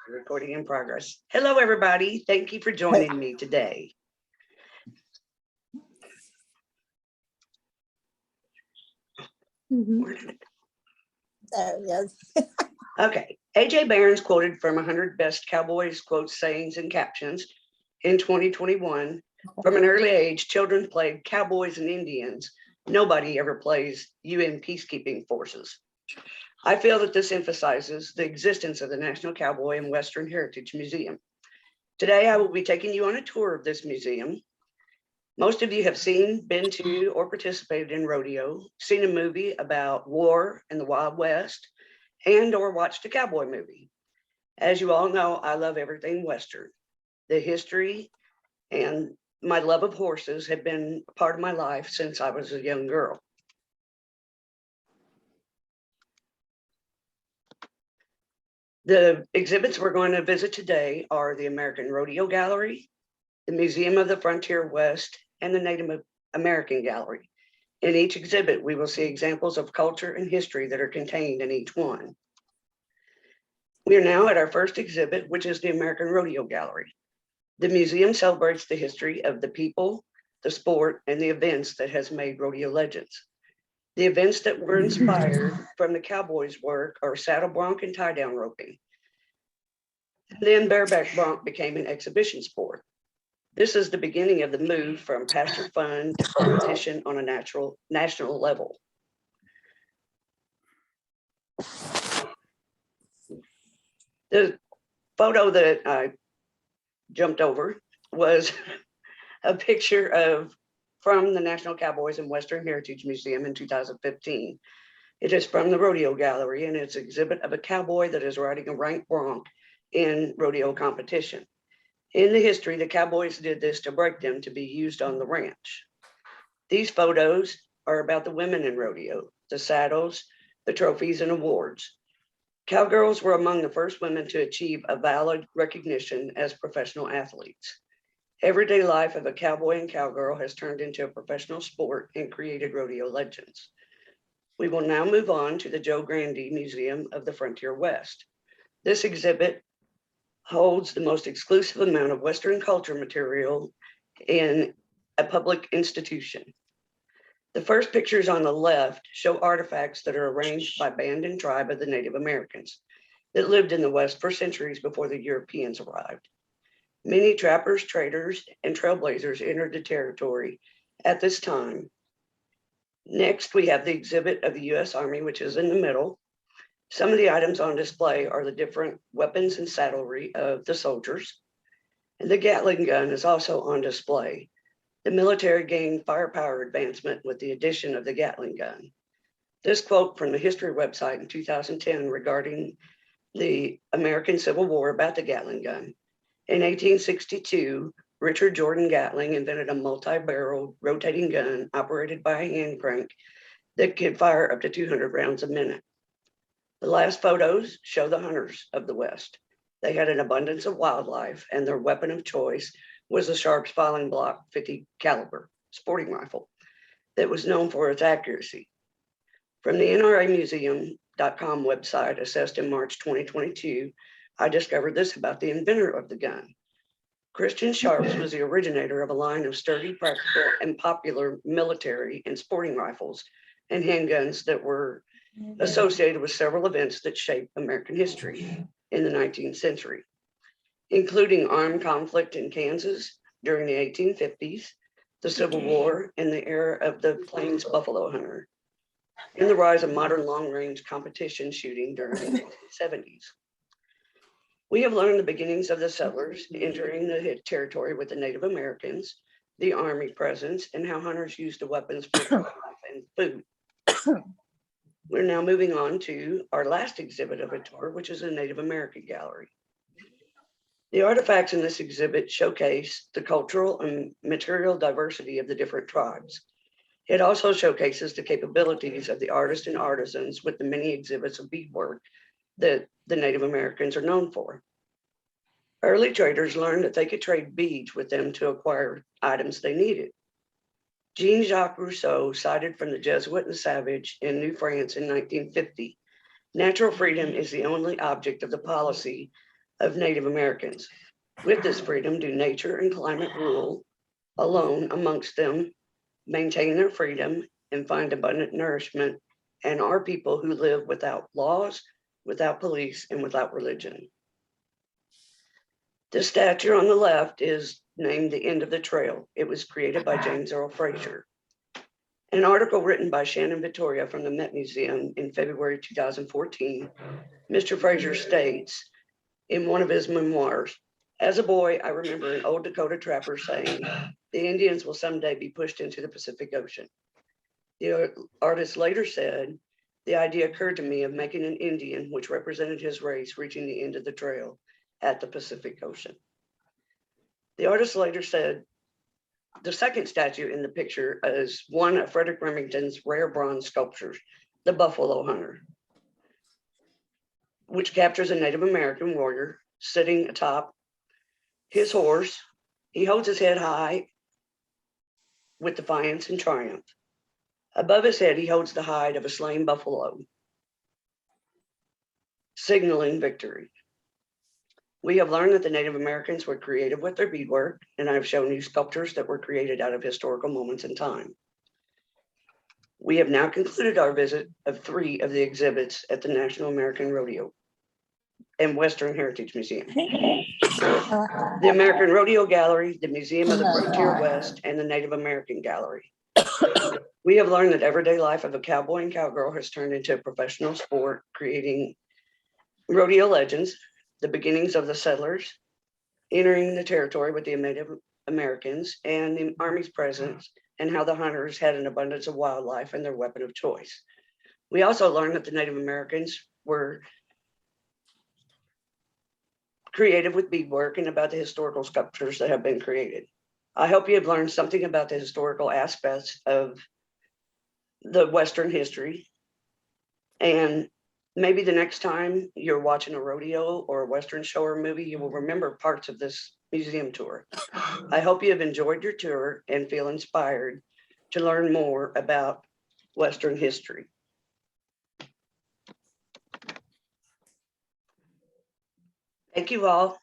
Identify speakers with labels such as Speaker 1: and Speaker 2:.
Speaker 1: Recording in progress. Hello, everybody. Thank you for joining me today.
Speaker 2: There he is.
Speaker 1: Okay. A.J. Barron's quoted from 100 Best Cowboys Quotes, Sayings, and Captions in 2021. From an early age, children played cowboys and Indians. Nobody ever plays UN peacekeeping forces. I feel that this emphasizes the existence of the National Cowboy and Western Heritage Museum. Today, I will be taking you on a tour of this museum. Most of you have seen, been to, or participated in rodeo, seen a movie about war and the Wild West, and or watched a cowboy movie. As you all know, I love everything Western. The history and my love of horses have been a part of my life since I was a young girl. The exhibits we're going to visit today are the American Rodeo Gallery, the Museum of the Frontier West, and the Native American Gallery. In each exhibit, we will see examples of culture and history that are contained in each one. We are now at our first exhibit, which is the American Rodeo Gallery. The museum celebrates the history of the people, the sport, and the events that has made rodeo legends. The events that were inspired from the cowboys' work are saddle bronc and tie down roping. Then bareback bronc became an exhibition sport. This is the beginning of the move from pasture fun to competition on a national level. The photo that I jumped over was a picture from the National Cowboys and Western Heritage Museum in 2015. It is from the Rodeo Gallery, and it's an exhibit of a cowboy that is riding a rank bronc in rodeo competition. In the history, the cowboys did this to break them to be used on the ranch. These photos are about the women in rodeo, the saddles, the trophies, and awards. Cowgirls were among the first women to achieve a valid recognition as professional athletes. Everyday life of a cowboy and cowgirl has turned into a professional sport and created rodeo legends. We will now move on to the Joe Grande Museum of the Frontier West. This exhibit holds the most exclusive amount of Western culture material in a public institution. The first pictures on the left show artifacts that are arranged by band and tribe of the Native Americans that lived in the West for centuries before the Europeans arrived. Many trappers, traders, and trailblazers entered the territory at this time. Next, we have the exhibit of the U.S. Army, which is in the middle. Some of the items on display are the different weapons and saddlery of the soldiers. And the Gatling gun is also on display. The military gained firepower advancement with the addition of the Gatling gun. This quote from the history website in 2010 regarding the American Civil War about the Gatling gun. In 1862, Richard Jordan Gatling invented a multi-barreled rotating gun operated by a hand crank that could fire up to 200 rounds a minute. The last photos show the hunters of the West. They had an abundance of wildlife, and their weapon of choice was a Sharps Filing Block 50 caliber sporting rifle that was known for its accuracy. From the NRAmuseum.com website, assessed in March 2022, I discovered this about the inventor of the gun. Christian Sharps was the originator of a line of sturdy, practical, and popular military and sporting rifles and handguns that were associated with several events that shaped American history in the 19th century, including armed conflict in Kansas during the 1850s, the Civil War, and the era of the Plains buffalo hunter, and the rise of modern long-range competition shooting during the 1970s. We have learned the beginnings of the settlers entering the territory with the Native Americans, the Army presence, and how hunters used the weapons for life and food. We're now moving on to our last exhibit of a tour, which is the Native American Gallery. The artifacts in this exhibit showcase the cultural and material diversity of the different tribes. It also showcases the capabilities of the artists and artisans with the many exhibits of beadwork that the Native Americans are known for. Early traders learned that they could trade beads with them to acquire items they needed. Jean-Jacques Rousseau, cited from the Jesuit and Savage in New France in 1950, Natural freedom is the only object of the policy of Native Americans. With this freedom do nature and climate rule alone amongst them, maintain their freedom and find abundant nourishment, and are people who live without laws, without police, and without religion. The statue on the left is named The End of the Trail. It was created by James Earl Fraser. An article written by Shannon Vittoria from the Met Museum in February 2014, Mr. Fraser states in one of his memoirs, as a boy, I remember an old Dakota trapper saying, the Indians will someday be pushed into the Pacific Ocean. The artist later said, the idea occurred to me of making an Indian, which represented his race, reaching the end of the trail at the Pacific Ocean. The artist later said, the second statue in the picture is one of Frederick Remington's rare bronze sculptures, the Buffalo Hunter, which captures a Native American warrior sitting atop his horse. He holds his head high with defiance and triumph. Above his head, he holds the hide of a slain buffalo, signaling victory. We have learned that the Native Americans were creative with their beadwork, and I've shown you sculptures that were created out of historical moments in time. We have now concluded our visit of 3 of the exhibits at the National American Rodeo and Western Heritage Museum. The American Rodeo Gallery, the Museum of the Frontier West, and the Native American Gallery. We have learned that everyday life of a cowboy and cowgirl has turned into a professional sport, creating rodeo legends, the beginnings of the settlers, entering the territory with the Native Americans, and the Army's presence, and how the hunters had an abundance of wildlife and their weapon of choice. We also learned that the Native Americans were creative with beadwork and about the historical sculptures that have been created. I hope you have learned something about the historical aspects of the Western history, and maybe the next time you're watching a rodeo or a Western show or movie, you will remember parts of this museum tour. I hope you have enjoyed your tour and feel inspired to learn more about Western history. Thank you all.